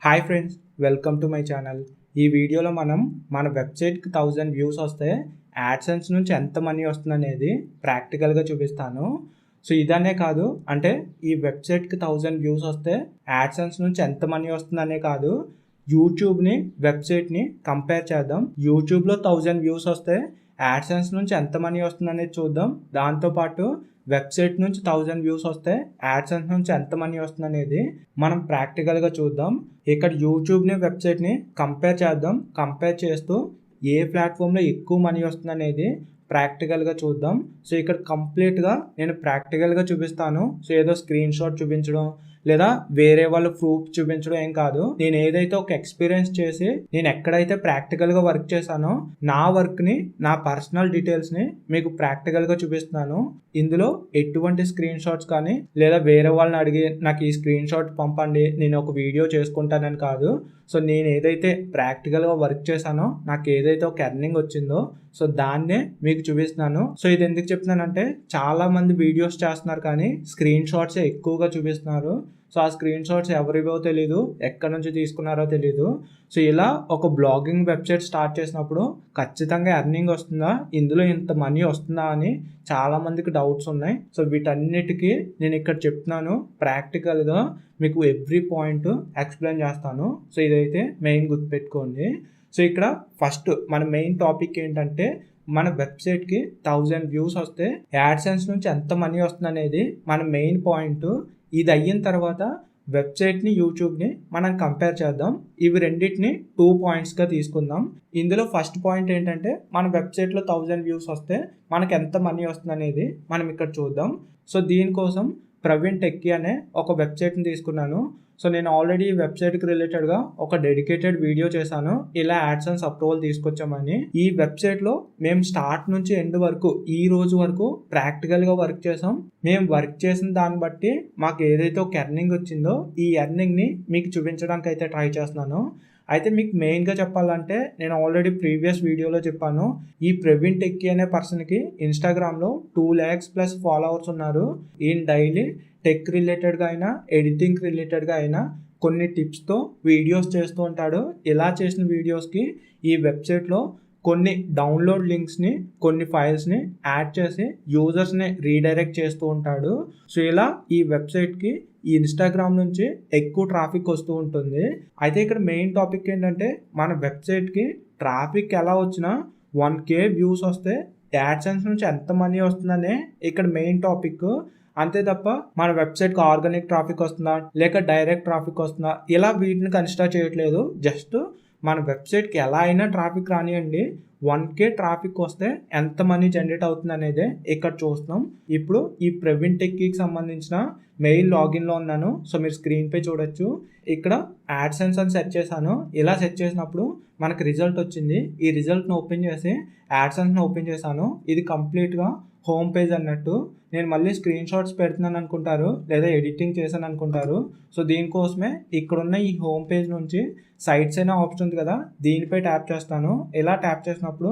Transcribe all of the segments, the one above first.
Hi friends, welcome to my channel. ఈ వీడియోలో మనం మన వెబ్సైట్కి 1000 వ్యూస్ వస్తే యాడ్సెన్స్ నుంచి ఎంత మనీ వస్తుందనేది ప్రాక్టికల్గా చూపిస్తాను. సో ఇదనే కాదు, అంటే ఈ వెబ్సైట్కి 1000 వ్యూస్ వస్తే యాడ్సెన్స్ నుంచి ఎంత మనీ వస్తుందనే కాదు, యూట్యూబ్ని వెబ్సైట్ని కంపేర్ చేద్దాం. యూట్యూబ్లో 1000 వ్యూస్ వస్తే యాడ్సెన్స్ నుంచి ఎంత మనీ వస్తుందనేది చూద్దాం. దాంతోపాటు వెబ్సైట్ నుంచి 1000 వ్యూస్ వస్తే యాడ్సెన్స్ నుంచి ఎంత మనీ వస్తుంది అనేది మనం ప్రాక్టికల్గా చూద్దాం. ఇక్కడ యూట్యూబ్ని వెబ్సైట్ని కంపేర్ చేద్దాం. కంపేర్ చేస్తూ ఏ ప్లాట్ఫామ్లో ఎక్కువ మనీ వస్తుంది అనేది ప్రాక్టికల్గా చూద్దాం. సో ఇక్కడ కంప్లీట్గా నేను ప్రాక్టికల్గా చూపిస్తాను. సో ఏదో స్క్రీన్ షాట్ చూపించడం లేదా వేరే వాళ్ళ ప్రూఫ్ చూపించడం ఏం కాదు. నేను ఏదైతే ఒక ఎక్స్పీరియన్స్ చేసి నేను ఎక్కడైతే ప్రాక్టికల్గా వర్క్ చేశానో నా వర్క్ని, నా పర్సనల్ డీటెయిల్స్ని మీకు ప్రాక్టికల్గా చూపిస్తున్నాను. ఇందులో ఎటువంటి స్క్రీన్ షాట్స్ కానీ లేదా వేరే వాళ్ళని అడిగి నాకు ఈ స్క్రీన్ షాట్ పంపండి నేను ఒక వీడియో చేసుకుంటానని కాదు. సో నేను ఏదైతే ప్రాక్టికల్గా వర్క్ చేశానో, నాకు ఏదైతే ఒక ఎర్నింగ్ వచ్చిందో సో దాన్నే మీకు చూపిస్తున్నాను. సో ఇది ఎందుకు చెప్తున్నానంటే చాలా మంది వీడియోస్ చేస్తున్నారు కానీ స్క్రీన్ షాట్సే ఎక్కువగా చూపిస్తున్నారు. సో ఆ స్క్రీన్ షాట్స్ ఎవరివో తెలీదు, ఎక్కడి నుంచి తీసుకున్నారో తెలీదు. సో ఇలా ఒక బ్లాగింగ్ వెబ్సైట్ స్టార్ట్ చేసినప్పుడు ఖచ్చితంగా ఎర్నింగ్ వస్తుందా, ఇందులో ఇంత మనీ వస్తుందా అని చాలా మందికి డౌట్స్ ఉన్నాయి. సో వీటన్నిటికీ నేను ఇక్కడ చెప్తున్నాను, ప్రాక్టికల్గా మీకు ఎవ్రీ పాయింట్ ఎక్స్ప్లెయిన్ చేస్తాను. సో ఇదైతే మెయిన్ గుర్తుపెట్టుకోండి. సో ఇక్కడ ఫస్ట్ మన మెయిన్ టాపిక్ ఏంటంటే మన వెబ్సైట్కి 1000 వ్యూస్ వస్తే యాడ్సెన్స్ నుంచి ఎంత మనీ వస్తుంది అనేది మన మెయిన్ పాయింట్. ఇది అయిన తర్వాత వెబ్సైట్ని, యూట్యూబ్ని మనం కంపేర్ చేద్దాం. ఇవి రెండింటిని 2 పాయింట్స్గా తీసుకుందాం. ఇందులో ఫస్ట్ పాయింట్ ఏంటంటే మన వెబ్సైట్లో 1000 వ్యూస్ వస్తే మనకు ఎంత మనీ వస్తుంది అనేది మనం ఇక్కడ చూద్దాం. సో దీనికోసం ప్రవీణ్ టెక్కీ అనే ఒక వెబ్సైట్ని తీసుకున్నాను. సో నేను ఆల్రెడీ ఈ వెబ్సైట్కి రిలేటెడ్గా ఒక డెడికేటెడ్ వీడియో చేశాను, ఇలా యాడ్సెన్స్ అప్రూవల్ తీసుకొచ్చామని. ఈ వెబ్సైట్లో మేము స్టార్ట్ నుంచి ఎండ్ వరకు ఈ రోజు వరకు ప్రాక్టికల్గా వర్క్ చేసాం. మేము వర్క్ చేసిన దాన్ని బట్టి మాకు ఏదైతే ఒక ఎర్నింగ్ వచ్చిందో ఈ ఎర్నింగ్ని మీకు చూపించడానికి అయితే ట్రై చేస్తున్నాను. అయితే మీకు మెయిన్గా చెప్పాలంటే నేను ఆల్రెడీ ప్రీవియస్ వీడియోలో చెప్పాను, ఈ ప్రవీణ్ టెక్కీ అనే పర్సన్కి ఇన్స్టాగ్రామ్లో 2 lakhs+ ఫాలోవర్స్ ఉన్నారు. ఈయన డైలీ టెక్ రిలేటెడ్గా అయినా ఎడిటింగ్ రిలేటెడ్గా అయినా కొన్ని టిప్స్తో వీడియోస్ చేస్తూ ఉంటాడు. ఇలా చేసిన వీడియోస్కి ఈ వెబ్సైట్లో కొన్ని డౌన్లోడ్ లింక్స్ని, కొన్ని ఫైల్స్ని యాడ్ చేసి యూజర్స్ని రీడైరెక్ట్ చేస్తూ ఉంటాడు. సో ఇలా ఈ వెబ్సైట్కి ఈ ఇన్స్టాగ్రామ్ నుంచి ఎక్కువ ట్రాఫిక్ వస్తూ ఉంటుంది. అయితే ఇక్కడ మెయిన్ టాపిక్ ఏంటంటే మన వెబ్సైట్కి ట్రాఫిక్ ఎలా వచ్చినా 1K వ్యూస్ వస్తే యాడ్సెన్స్ నుంచి ఎంత మనీ వస్తుందనే ఇక్కడ మెయిన్ టాపిక్. అంతే తప్ప మన వెబ్సైట్కి ఆర్గానిక్ ట్రాఫిక్ వస్తుందా లేక డైరెక్ట్ ట్రాఫిక్ వస్తుందా ఇలా వీటిని కన్సిడర్ చేయట్లేదు. జస్ట్ మన వెబ్సైట్కి ఎలా అయినా ట్రాఫిక్ రానియండి, 1K ట్రాఫిక్ వస్తే ఎంత మనీ జనరేట్ అవుతుంది అనేది ఇక్కడ చూస్తున్నాం. ఇప్పుడు ఈ ప్రవీణ్ టెక్కీకి సంబంధించిన మెయిల్ లాగిన్లో ఉన్నాను. సో మీరు స్క్రీన్పై చూడొచ్చు. ఇక్కడ యాడ్సెన్స్ అని సెర్చ్ చేశాను. ఇలా సెర్చ్ చేసినప్పుడు మనకు రిజల్ట్ వచ్చింది. ఈ రిజల్ట్ని ఓపెన్ చేసి యాడ్సెన్స్ని ఓపెన్ చేశాను. ఇది కంప్లీట్గా హోమ్ పేజ్ అన్నట్టు. నేను మళ్ళీ స్క్రీన్ షాట్స్ పెడుతున్నాను అనుకుంటారు లేదా ఎడిటింగ్ చేశాను అనుకుంటారు. సో దీనికోసమే ఇక్కడున్న ఈ హోమ్ పేజ్ నుంచి సైట్స్ అయినా ఆప్షన్ ఉంది కదా, దీనిపై ట్యాప్ చేస్తాను. ఇలా ట్యాప్ చేసినప్పుడు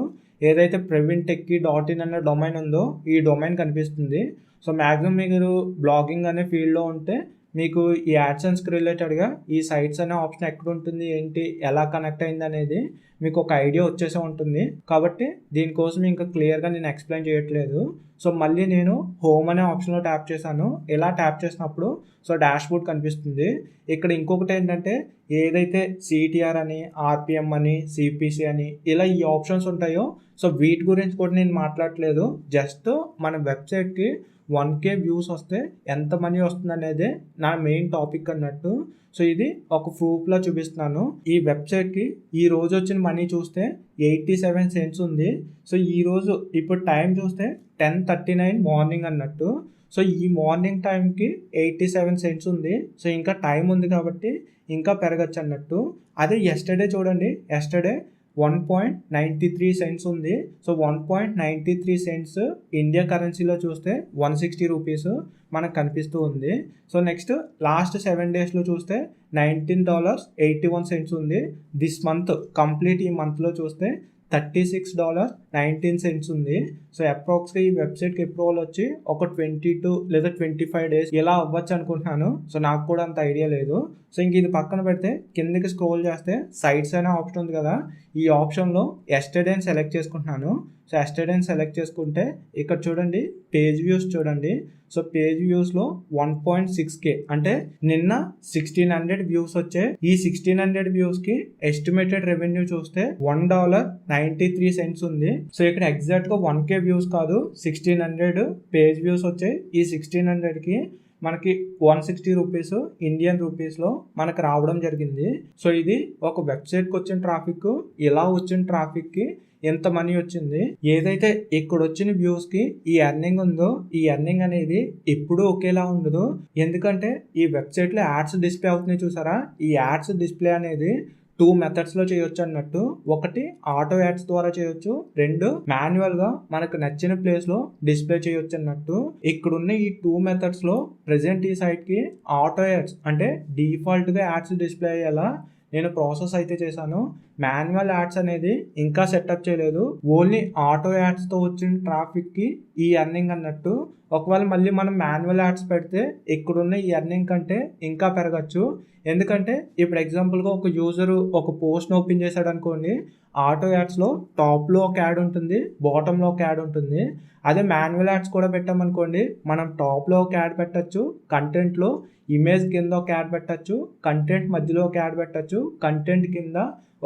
ఏదైతే PraveenTechie.in అనే డొమైన్ ఉందో ఈ డొమైన్ కనిపిస్తుంది. సో మ్యాక్సిమం మీరు బ్లాగింగ్ అనే ఫీల్డ్లో ఉంటే మీకు ఈ యాడ్సెన్స్కి రిలేటెడ్గా ఈ సైట్స్ అనే ఆప్షన్ ఎక్కడ ఉంటుంది, ఏంటి, ఎలా కనెక్ట్ అయింది అనేది మీకు ఒక ఐడియా వచ్చేసే ఉంటుంది. కాబట్టి దీనికోసం ఇంకా క్లియర్గా నేను ఎక్స్ప్లెయిన్ చేయట్లేదు. సో మళ్ళీ నేను హోమ్ అనే ఆప్షన్లో ట్యాప్ చేశాను. ఇలా ట్యాప్ చేసినప్పుడు సో డాష్బోర్డ్ కనిపిస్తుంది. ఇక్కడ ఇంకొకటి ఏంటంటే ఏదైతే CTR అని, RPM అని, CPC అని ఇలా ఈ ఆప్షన్స్ ఉంటాయో సో వీటి గురించి కూడా నేను మాట్లాడట్లేదు. జస్ట్ మన వెబ్సైట్కి 1K వ్యూస్ వస్తే ఎంత మనీ వస్తుంది అనేదే నా మెయిన్ టాపిక్ అన్నట్టు. సో ఇది ఒక ప్రూఫ్లో చూపిస్తున్నాను. ఈ వెబ్సైట్కి ఈ రోజు వచ్చిన మనీ చూస్తే 87 cents ఉంది. సో ఈరోజు ఇప్పుడు టైం చూస్తే 10:39 మార్నింగ్ అన్నట్టు. సో ఈ మార్నింగ్ టైంకి 87 cents ఉంది. సో ఇంకా టైం ఉంది కాబట్టి ఇంకా పెరగచ్చు అన్నట్టు. అదే ఎస్టర్డే చూడండి, ఎస్టర్డే 1.93 cents ఉంది. సో 1.93 cents ఇండియా కరెన్సీలో చూస్తే 160 రూపీస్ మనకు కనిపిస్తూ ఉంది. సో నెక్స్ట్ లాస్ట్ 7 daysలో చూస్తే $19.81 ఉంది. దిస్ మంత్ కంప్లీట్ ఈ మంత్లో చూస్తే $36.19 ఉంది. సో అప్రాక్స్గా ఈ వెబ్సైట్కి అప్రూవల్ వచ్చి ఒక 22 లేదా 25 డేస్ ఇలా అవ్వచ్చు అనుకుంటున్నాను. సో నాకు కూడా అంత ఐడియా లేదు. సో ఇంక ఇది పక్కన పెడితే కిందకి స్క్రోల్ చేస్తే సైట్స్ అనే ఆప్షన్ ఉంది కదా, ఈ ఆప్షన్లో ఎస్టర్డే అని సెలెక్ట్ చేసుకుంటున్నాను. సో ఎస్టర్డే అని సెలెక్ట్ చేసుకుంటే ఇక్కడ చూడండి పేజ్ వ్యూస్ చూడండి. సో పేజ్ వ్యూస్లో 1.6K అంటే నిన్న 1600 వ్యూస్ వచ్చాయి. ఈ 1600 వ్యూస్కి ఎస్టిమేటెడ్ రెవెన్యూ చూస్తే $1.93 ఉంది. సో ఇక్కడ ఎగ్జాక్ట్గా 1K వ్యూస్ కాదు, 1600 పేజ్ వ్యూస్ వచ్చాయి. ఈ 1600కి మనకి 160 రూపీస్ ఇండియన్ రూపీస్లో మనకు రావడం జరిగింది. సో ఇది ఒక వెబ్సైట్కి వచ్చిన ట్రాఫిక్, ఇలా వచ్చిన ట్రాఫిక్కి ఎంత మనీ వచ్చింది. ఏదైతే ఇక్కడ వచ్చిన వ్యూస్కి ఈ ఎర్నింగ్ ఉందో, ఈ ఎర్నింగ్ అనేది ఎప్పుడూ ఒకేలా ఉండదు. ఎందుకంటే ఈ వెబ్సైట్లో యాడ్స్ డిస్ప్లే అవుతున్నాయి చూసారా, ఈ యాడ్స్ డిస్ప్లే అనేది 2 మెథడ్స్లో చేయొచ్చు అన్నట్టు. ఒకటి ఆటో యాడ్స్ ద్వారా చేయొచ్చు, 2 మాన్యువల్గా మనకు నచ్చిన ప్లేస్లో డిస్ప్లే చేయొచ్చు అన్నట్టు. ఇక్కడున్న ఈ 2 మెథడ్స్లో ప్రజెంట్ ఈ సైట్కి ఆటో యాడ్స్ అంటే డిఫాల్ట్గా యాడ్స్ డిస్ప్లే అయ్యేలా నేను ప్రాసెస్ అయితే చేశాను. మాన్యువల్ యాడ్స్ అనేది ఇంకా సెటప్ చేయలేదు. ఓన్లీ ఆటో యాడ్స్తో వచ్చిన ట్రాఫిక్కి ఈ ఎర్నింగ్ అన్నట్టు. ఒకవేళ మళ్ళీ మనం మాన్యువల్ యాడ్స్ పెడితే ఇక్కడున్న ఈ ఎర్నింగ్ కంటే ఇంకా పెరగచ్చు. ఎందుకంటే ఇప్పుడు ఎగ్జాంపుల్గా ఒక యూజరు ఒక పోస్ట్ని ఓపెన్ చేశాడు అనుకోండి, ఆటో యాడ్స్లో టాప్లో ఒక యాడ్ ఉంటుంది, బాటంలో ఒక యాడ్ ఉంటుంది. అదే మాన్యువల్ యాడ్స్ కూడా పెట్టామనుకోండి, మనం టాప్లో ఒక యాడ్ పెట్టచ్చు, కంటెంట్లో ఇమేజ్ కింద ఒక యాడ్ పెట్టచ్చు, కంటెంట్ మధ్యలో ఒక యాడ్ పెట్టచ్చు, కంటెంట్ కింద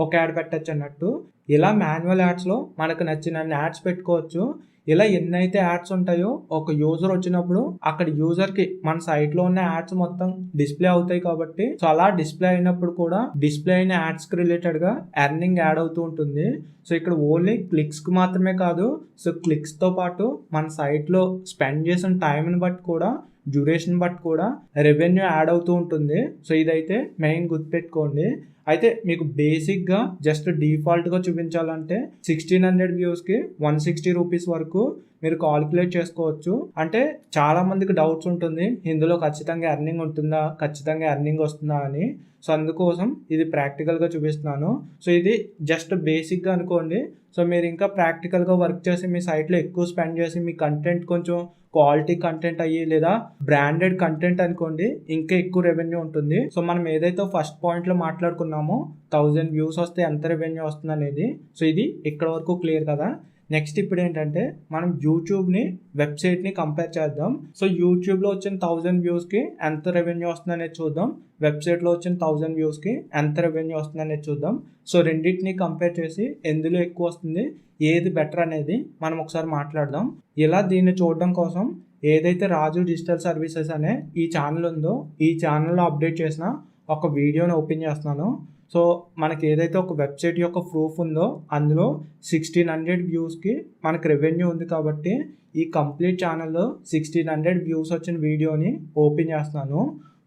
ఒక యాడ్ పెట్టచ్చు అన్నట్టు. ఇలా మాన్యువల్ యాడ్స్లో మనకు నచ్చిన యాడ్స్ పెట్టుకోవచ్చు. ఇలా ఎన్నైతే యాడ్స్ ఉంటాయో ఒక యూజర్ వచ్చినప్పుడు అక్కడ యూజర్కి మన సైట్లో ఉన్న యాడ్స్ మొత్తం డిస్ప్లే అవుతాయి కాబట్టి, సో అలా డిస్ప్లే అయినప్పుడు కూడా డిస్ప్లే అయిన యాడ్స్కి రిలేటెడ్గా ఎర్నింగ్ యాడ్ అవుతూ ఉంటుంది. సో ఇక్కడ ఓన్లీ క్లిక్స్కి మాత్రమే కాదు, సో క్లిక్స్తో పాటు మన సైట్లో స్పెండ్ చేసిన టైంని బట్టి కూడా, డ్యూరేషన్ బట్టి కూడా రెవెన్యూ యాడ్ అవుతూ ఉంటుంది. సో ఇదైతే మెయిన్ గుర్తుపెట్టుకోండి. అయితే మీకు బేసిక్గా జస్ట్ డిఫాల్ట్గా చూపించాలంటే 1600 వ్యూస్కి 160 రూపీస్ వరకు మీరు కాలిక్యులేట్ చేసుకోవచ్చు. అంటే చాలా మందికి డౌట్స్ ఉంటుంది, ఇందులో ఖచ్చితంగా ఎర్నింగ్ ఉంటుందా, ఖచ్చితంగా ఎర్నింగ్ వస్తుందా అని. సో అందుకోసం ఇది ప్రాక్టికల్గా చూపిస్తున్నాను. సో ఇది జస్ట్ బేసిక్గా అనుకోండి. సో మీరు ఇంకా ప్రాక్టికల్గా వర్క్ చేసి మీ సైట్లో ఎక్కువ స్పెండ్ చేసి మీ కంటెంట్ కొంచెం క్వాలిటీ కంటెంట్ అయ్యి లేదా బ్రాండెడ్ కంటెంట్ అనుకోండి, ఇంకా ఎక్కువ రెవెన్యూ ఉంటుంది. సో మనం ఏదైతే ఫస్ట్ పాయింట్లో మాట్లాడుకున్నామో 1000 వ్యూస్ వస్తే ఎంత రెవెన్యూ వస్తుంది అనేది, సో ఇది ఇక్కడ వరకు క్లియర్ కదా. నెక్స్ట్ ఇప్పుడు ఏంటంటే మనం యూట్యూబ్ని వెబ్సైట్ని కంపేర్ చేద్దాం. సో యూట్యూబ్లో వచ్చిన 1000 వ్యూస్కి ఎంత రెవెన్యూ వస్తుంది అనేది చూద్దాం, వెబ్సైట్లో వచ్చిన 1000 వ్యూస్కి ఎంత రెవెన్యూ వస్తుంది అనేది చూద్దాం. సో రెండింటిని కంపేర్ చేసి ఎందులో ఎక్కువ వస్తుంది, ఏది బెటర్ అనేది మనం ఒకసారి మాట్లాడదాం. ఇలా దీన్ని చూడడం కోసం ఏదైతే రాజు డిజిటల్ సర్వీసెస్ అనే ఈ ఛానల్ ఉందో, ఈ ఛానల్లో అప్డేట్ చేసిన ఒక వీడియోని ఓపెన్ చేస్తున్నాను. సో మనకి ఏదైతే ఒక వెబ్సైట్ యొక్క ప్రూఫ్ ఉందో అందులో 1600 వ్యూస్కి మనకు రెవెన్యూ ఉంది కాబట్టి ఈ కంప్లీట్ ఛానల్లో 1600 వ్యూస్ వచ్చిన వీడియోని ఓపెన్ చేస్తున్నాను.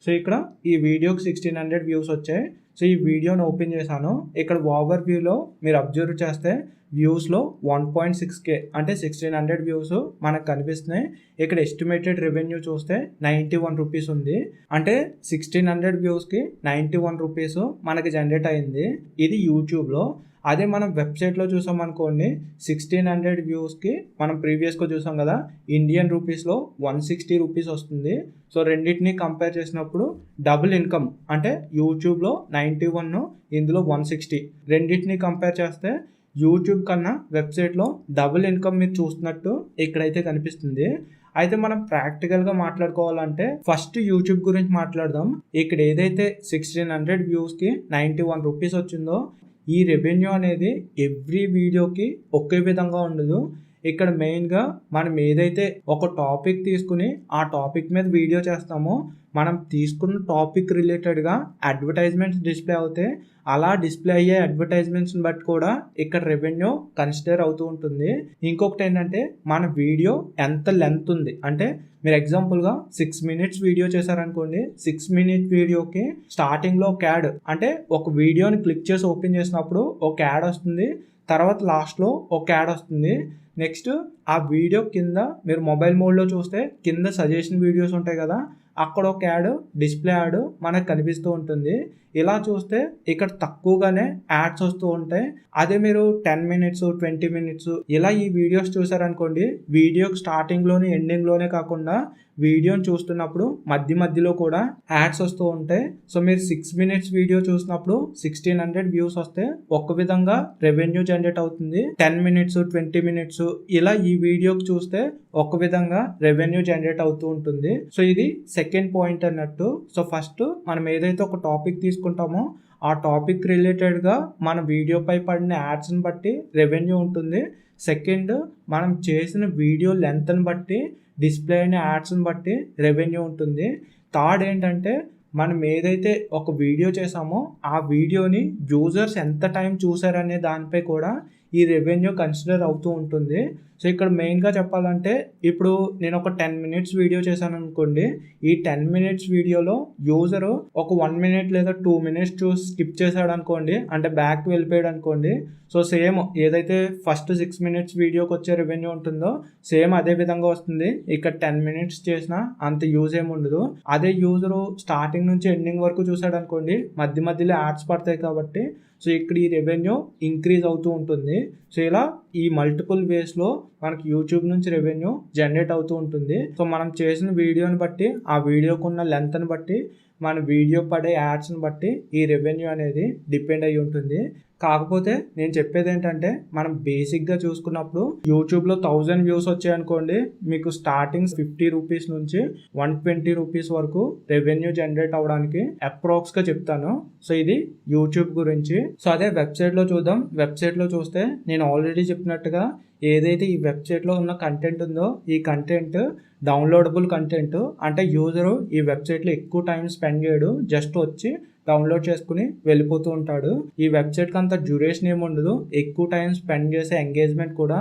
సో ఇక్కడ ఈ వీడియోకి 1600 వ్యూస్ వచ్చాయి. సో ఈ వీడియోని ఓపెన్ చేశాను. ఇక్కడ ఓవర్ వ్యూలో మీరు అబ్జర్వ్ చేస్తే వ్యూస్లో 1.6K అంటే 1600 వ్యూస్ మనకు కనిపిస్తున్నాయి. ఇక్కడ ఎస్టిమేటెడ్ రెవెన్యూ చూస్తే 91 రూపీస్ ఉంది. అంటే 1600 వ్యూస్కి 91 రూపీస్ మనకి జనరేట్ అయింది. ఇది యూట్యూబ్లో. అదే మనం వెబ్సైట్లో చూసామనుకోండి, 1600 వ్యూస్కి మనం ప్రీవియస్గా చూసాం కదా, ఇండియన్ రూపీస్లో 160 రూపీస్ వస్తుంది. సో రెండింటిని కంపేర్ చేసినప్పుడు డబుల్ ఇన్కమ్ అంటే యూట్యూబ్లో 91, ఇందులో 160, రెండింటిని కంపేర్ చేస్తే యూట్యూబ్ కన్నా వెబ్సైట్లో డబుల్ ఇన్కమ్ మీరు చూస్తున్నట్టు ఇక్కడైతే కనిపిస్తుంది. అయితే మనం ప్రాక్టికల్గా మాట్లాడుకోవాలంటే ఫస్ట్ యూట్యూబ్ గురించి మాట్లాడదాం. ఇక్కడ ఏదైతే 1600 వ్యూస్కి 91 రూపీస్ వచ్చిందో ఈ రెవెన్యూ అనేది ఎవ్రీ వీడియోకి ఒకే విధంగా ఉండదు. ఇక్కడ మెయిన్గా మనం ఏదైతే ఒక టాపిక్ తీసుకుని ఆ టాపిక్ మీద వీడియో చేస్తామో, మనం తీసుకున్న టాపిక్ రిలేటెడ్గా అడ్వర్టైజ్మెంట్స్ డిస్ప్లే అవుతాయి. అలా డిస్ప్లే అయ్యే అడ్వర్టైజ్మెంట్స్ని బట్టి కూడా ఇక్కడ రెవెన్యూ కన్సిడర్ అవుతూ ఉంటుంది. ఇంకొకటి ఏంటంటే మన వీడియో ఎంత లెంత్ ఉంది, అంటే మీరు ఎగ్జాంపుల్గా 6 minutes వీడియో చేశారనుకోండి, 6 minute వీడియోకి స్టార్టింగ్లో ఒక యాడ్, అంటే ఒక వీడియోని క్లిక్ చేసి ఓపెన్ చేసినప్పుడు ఒక యాడ్ వస్తుంది, తర్వాత లాస్ట్లో ఒక యాడ్ వస్తుంది. నెక్స్ట్ ఆ వీడియో కింద మీరు మొబైల్ మోడ్లో చూస్తే కింద సజెషన్ వీడియోస్ ఉంటాయి కదా, అక్కడ ఒక యాడ్, డిస్ప్లే యాడ్ మనకు కనిపిస్తూ ఉంటుంది. ఇలా చూస్తే ఇక్కడ తక్కువగానే యాడ్స్ వస్తూ ఉంటాయి. అదే మీరు 10 మినిట్స్ 20 మినిట్స్ ఇలా ఈ వీడియోస్ చూసారనుకోండి, వీడియోకి స్టార్టింగ్లోనే ఎండింగ్లోనే కాకుండా వీడియోని చూస్తున్నప్పుడు మధ్యలో కూడా యాడ్స్ వస్తూ ఉంటాయి. సో మీరు 6 మినిట్స్ వీడియో చూసినప్పుడు 1600 వ్యూస్ వస్తే ఒక విధంగా రెవెన్యూ జనరేట్ అవుతుంది. 10 మినిట్స్ 20 మినిట్స్ ఇలా ఈ వీడియోకి చూస్తే ఒక విధంగా రెవెన్యూ జనరేట్ అవుతూ ఉంటుంది. సో ఇది సెకండ్ పాయింట్ అన్నట్టు. సో ఫస్ట్ మనం ఏదైతే ఒక టాపిక్ తీసుకుంటామో ఆ టాపిక్ రిలేటెడ్గా మన వీడియోపై పడిన యాడ్స్ని బట్టి రెవెన్యూ ఉంటుంది. సెకండ్, మనం చేసిన వీడియో లెంత్ని బట్టి డిస్ప్లే అయిన యాడ్స్ని బట్టి రెవెన్యూ ఉంటుంది. థర్డ్ ఏంటంటే, మనం ఏదైతే ఒక వీడియో చేసామో ఆ వీడియోని యూజర్స్ ఎంత టైం చూసారనే దానిపై కూడా ఈ రెవెన్యూ కన్సిడర్ అవుతూ ఉంటుంది. సో ఇక్కడ మెయిన్గా చెప్పాలంటే, ఇప్పుడు నేను ఒక 10 మినిట్స్ వీడియో చేశాను అనుకోండి, ఈ 10 మినిట్స్ వీడియోలో యూజరు ఒక 1 మినిట్ లేదా 2 మినిట్స్ చూసి స్కిప్ చేశాడు అనుకోండి, అంటే బ్యాక్ వెళ్ళిపోయాడు అనుకోండి, సో సేమ్ ఏదైతే ఫస్ట్ 6 మినిట్స్ వీడియోకి వచ్చే రెవెన్యూ ఉంటుందో సేమ్ అదే విధంగా వస్తుంది. ఇక్కడ 10 మినిట్స్ చేసినా అంత యూజ్ ఏమి ఉండదు. అదే యూజరు స్టార్టింగ్ నుంచి ఎండింగ్ వరకు చూసాడు అనుకోండి, మధ్యలో యాడ్స్ పడతాయి కాబట్టి సో ఇక్కడ ఈ రెవెన్యూ ఇంక్రీజ్ అవుతూ ఉంటుంది. సో ఇలా ఈ మల్టిపుల్ వేస్లో మనకి యూట్యూబ్ నుంచి రెవెన్యూ జనరేట్ అవుతూ ఉంటుంది. సో మనం చేసిన వీడియోని బట్టి, ఆ వీడియోకు ఉన్న లెంత్ని బట్టి, మన వీడియో పడే యాడ్స్ని బట్టి ఈ రెవెన్యూ అనేది డిపెండ్ అయి ఉంటుంది. కాకపోతే నేను చెప్పేది ఏంటంటే, మనం బేసిక్గా చూసుకున్నప్పుడు యూట్యూబ్లో 1000 వ్యూస్ వచ్చాయనుకోండి, మీకు స్టార్టింగ్ 50 రూపీస్ నుంచి 120 రూపీస్ వరకు రెవెన్యూ జనరేట్ అవ్వడానికి అప్రాక్స్గా చెప్తాను. సో ఇది యూట్యూబ్ గురించి. సో అదే వెబ్సైట్లో చూద్దాం. వెబ్సైట్లో చూస్తే నేను ఆల్రెడీ చెప్పినట్టుగా ఏదైతే ఈ వెబ్సైట్లో ఉన్న కంటెంట్ ఉందో ఈ కంటెంట్ డౌన్లోడబుల్ కంటెంట్. అంటే యూజరు ఈ వెబ్సైట్లో ఎక్కువ టైం స్పెండ్ చేయడు, జస్ట్ వచ్చి డౌన్లోడ్ చేసుకుని వెళ్ళిపోతూ ఉంటాడు. ఈ వెబ్సైట్కి అంత డ్యూరేషన్ ఏముండదు, ఎక్కువ టైం స్పెండ్ చేసే ఎంగేజ్మెంట్ కూడా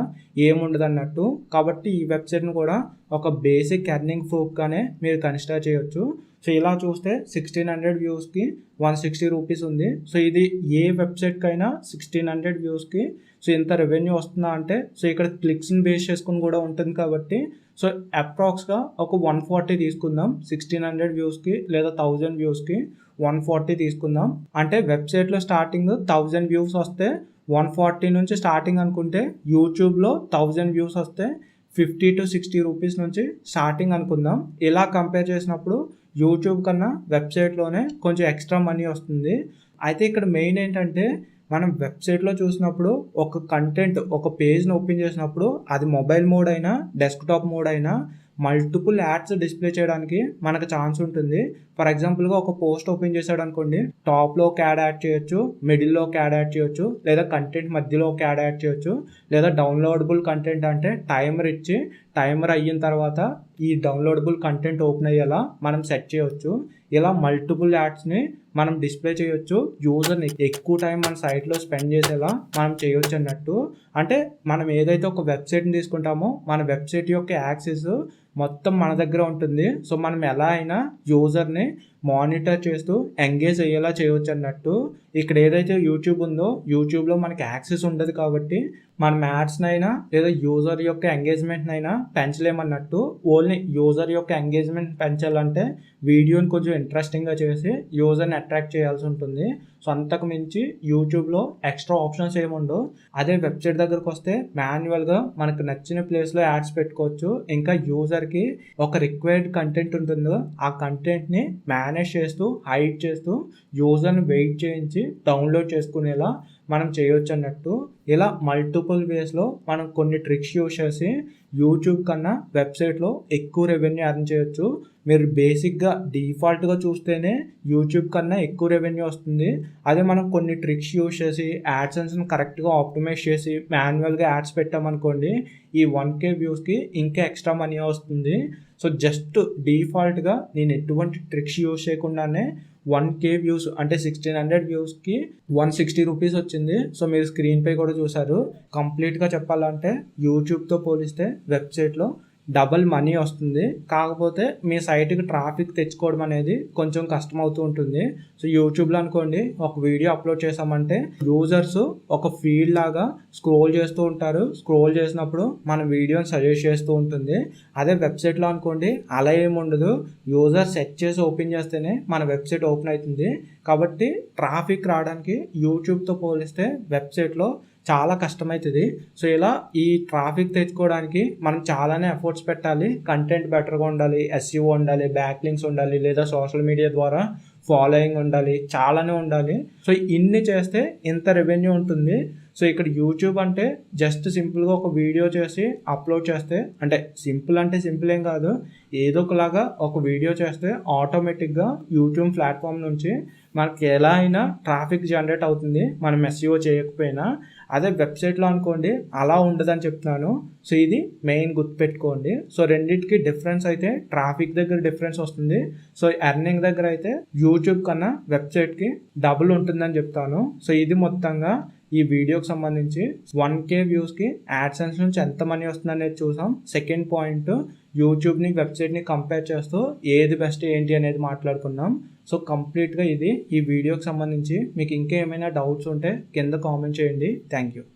ఏముండదు అన్నట్టు. కాబట్టి ఈ వెబ్సైట్ని కూడా ఒక బేసిక్ ఎర్నింగ్ ప్రూఫ్గానే మీరు కన్సిడర్ చేయొచ్చు. సో ఇలా చూస్తే 1600 వ్యూస్కి 160 రూపీస్ ఉంది. సో ఇది ఏ వెబ్సైట్కైనా 1600 వ్యూస్కి సో ఇంత రెవెన్యూ వస్తుందా అంటే, సో ఇక్కడ క్లిక్స్ని బేస్ చేసుకుని కూడా ఉంటుంది కాబట్టి సో అప్రాక్స్గా ఒక 140 తీసుకుందాం. 1600 వ్యూస్కి లేదా 1000 వ్యూస్కి 140 తీసుకుందాం. అంటే వెబ్సైట్లో స్టార్టింగ్ 1000 వ్యూస్ వస్తే 140 నుంచి స్టార్టింగ్ అనుకుంటే, యూట్యూబ్లో 1000 వ్యూస్ వస్తే 50 to 60 రూపీస్ నుంచి స్టార్టింగ్ అనుకుందాం. ఇలా కంపేర్ చేసినప్పుడు యూట్యూబ్ కన్నా వెబ్సైట్లోనే కొంచెం ఎక్స్ట్రా మనీ వస్తుంది. అయితే ఇక్కడ మెయిన్ ఏంటంటే, మనం వెబ్సైట్లో చూసినప్పుడు ఒక కంటెంట్ ఒక పేజ్ని ఓపెన్ చేసినప్పుడు అది మొబైల్ మోడ్ అయినా డెస్క్టాప్ మోడ్ అయినా మల్టిపుల్ యాడ్స్ డిస్ప్లే చేయడానికి మనకు ఛాన్స్ ఉంటుంది. ఫర్ ఎగ్జాంపుల్గా ఒక పోస్ట్ ఓపెన్ చేశాడు అనుకోండి, టాప్లో ఒక యాడ్ యాడ్ చేయొచ్చు, మిడిల్లో ఒక యాడ్ యాడ్ చేయొచ్చు, లేదా కంటెంట్ మధ్యలో ఒక యాడ్ యాడ్ చేయొచ్చు, లేదా డౌన్లోడబుల్ కంటెంట్ అంటే టైమర్ ఇచ్చి టైమర్ అయిన తర్వాత ఈ డౌన్లోడబుల్ కంటెంట్ ఓపెన్ అయ్యేలా మనం సెట్ చేయొచ్చు. ఇలా మల్టిపుల్ యాడ్స్ని మనం డిస్ప్లే చేయొచ్చు. యూజర్ని ఎక్కువ టైం మన సైట్లో స్పెండ్ చేసేలా మనం చేయొచ్చు అన్నట్టు. అంటే మనం ఏదైతే ఒక వెబ్సైట్ని తీసుకుంటామో మన వెబ్సైట్ యొక్క యాక్సెస్ మొత్తం మన దగ్గర ఉంటుంది. సో మనం ఎలా అయినా యూజర్ని మానిటర్ చేస్తూ ఎంగేజ్ అయ్యేలా చేయవచ్చు అన్నట్టు. ఇక్కడ ఏదైతే యూట్యూబ్ ఉందో యూట్యూబ్లో మనకి యాక్సెస్ ఉండదు కాబట్టి మనం యాడ్స్నైనా లేదా యూజర్ యొక్క ఎంగేజ్మెంట్నైనా పెంచలేమన్నట్టు. ఓన్లీ యూజర్ యొక్క ఎంగేజ్మెంట్ పెంచాలంటే వీడియోని కొంచెం ఇంట్రెస్టింగ్గా చేసి యూజర్ని అట్రాక్ట్ చేయాల్సి ఉంటుంది. సో అంతకు మించి యూట్యూబ్లో ఎక్స్ట్రా ఆప్షన్స్ ఏముండవు. అదే వెబ్సైట్ దగ్గరకు వస్తే మాన్యువల్గా మనకు నచ్చిన ప్లేస్లో యాడ్స్ పెట్టుకోవచ్చు. ఇంకా యూజర్కి ఒక రిక్వైర్డ్ కంటెంట్ ఉంటుందో ఆ కంటెంట్ని మేనేజ్ చేస్తూ హైడ్ చేస్తూ యూజర్ని వెయిట్ చేయించి డౌన్లోడ్ చేసుకునేలా మనం చేయొచ్చు అన్నట్టు. ఇలా మల్టిపుల్ వేస్లో మనం కొన్ని ట్రిక్స్ యూజ్ చేసి యూట్యూబ్ కన్నా వెబ్సైట్లో ఎక్కువ రెవెన్యూ ఎర్న్ చేయొచ్చు. మీరు బేసిక్గా డిఫాల్ట్గా చూస్తేనే యూట్యూబ్ కన్నా ఎక్కువ రెవెన్యూ వస్తుంది. అదే మనం కొన్ని ట్రిక్స్ యూజ్ చేసి యాడ్సెన్స్ని కరెక్ట్గా ఆప్టిమైజ్ చేసి మాన్యువల్గా యాడ్స్ పెట్టామనుకోండి, ఈ 1K వ్యూస్కి ఇంకా ఎక్స్ట్రా మనీ వస్తుంది. సో జస్ట్ డిఫాల్ట్గా నేను ఎటువంటి ట్రిక్స్ యూజ్ చేయకుండానే 1K వ్యూస్ అంటే 1600 వ్యూస్కి 160 రూపీస్ వచ్చింది. సో మీరు స్క్రీన్పై కూడా చూసారు. కంప్లీట్గా చెప్పాలంటే యూట్యూబ్తో పోలిస్తే వెబ్సైట్లో డబల్ మనీ వస్తుంది. కాకపోతే మీ సైట్కి ట్రాఫిక్ తెచ్చుకోవడం అనేది కొంచెం కష్టం అవుతూ ఉంటుంది. సో యూట్యూబ్లో అనుకోండి, ఒక వీడియో అప్లోడ్ చేసామంటే యూజర్స్ ఒక ఫీడ్ లాగా స్క్రోల్ చేస్తూ ఉంటారు. స్క్రోల్ చేసినప్పుడు మన వీడియోని సజెస్ట్ చేస్తూ ఉంటుంది. అదే వెబ్సైట్లో అనుకోండి అలా ఏమి ఉండదు. యూజర్ సెట్ చేసి ఓపెన్ చేస్తేనే మన వెబ్సైట్ ఓపెన్ అవుతుంది. కాబట్టి ట్రాఫిక్ రావడానికి యూట్యూబ్తో పోలిస్తే వెబ్సైట్లో చాలా కష్టమవుతుంది. సో ఇలా ఈ ట్రాఫిక్ తెచ్చుకోవడానికి మనం చాలానే ఎఫర్ట్స్ పెట్టాలి. కంటెంట్ బెటర్గా ఉండాలి, ఎస్ఈఓ ఉండాలి, బ్యాక్ లింక్స్ ఉండాలి, లేదా సోషల్ మీడియా ద్వారా ఫాలోయింగ్ ఉండాలి, చాలానే ఉండాలి. సో ఇన్ని చేస్తే ఇంత రెవెన్యూ ఉంటుంది. సో ఇక్కడ యూట్యూబ్ అంటే జస్ట్ సింపుల్గా ఒక వీడియో చేసి అప్లోడ్ చేస్తే, అంటే సింపుల్ అంటే సింపుల్ ఏం కాదు, ఏదో ఒకలాగా ఒక వీడియో చేస్తే ఆటోమేటిక్గా యూట్యూబ్ ప్లాట్ఫామ్ నుంచి మనకి ఎలా అయినా ట్రాఫిక్ జనరేట్ అవుతుంది, మనం ఎస్ఈఓ చేయకపోయినా. అదే వెబ్సైట్లో అనుకోండి అలా ఉండదని చెప్తున్నాను. సో ఇది మెయిన్ గుర్తుపెట్టుకోండి. సో రెండింటికి డిఫరెన్స్ అయితే ట్రాఫిక్ దగ్గర డిఫరెన్స్ వస్తుంది. సో ఎర్నింగ్ దగ్గర అయితే యూట్యూబ్ కన్నా వెబ్సైట్కి డబుల్ ఉంటుందని చెప్తాను. సో ఇది మొత్తంగా ఈ వీడియోకి సంబంధించి 1K వ్యూస్కి యాడ్సెన్స్ నుంచి ఎంత మనీ వస్తుంది అనేది చూసాం. సెకండ్ పాయింట్, యూట్యూబ్ని వెబ్సైట్ని కంపేర్ చేస్తూ ఏది బెస్ట్ ఏంటి అనేది మాట్లాడుకున్నాం. సో కంప్లీట్గా ఇది ఈ వీడియోకి సంబంధించి. మీకు ఇంకా ఏమైనా డౌట్స్ ఉంటే కింద కామెంట్ చేయండి. Thank you.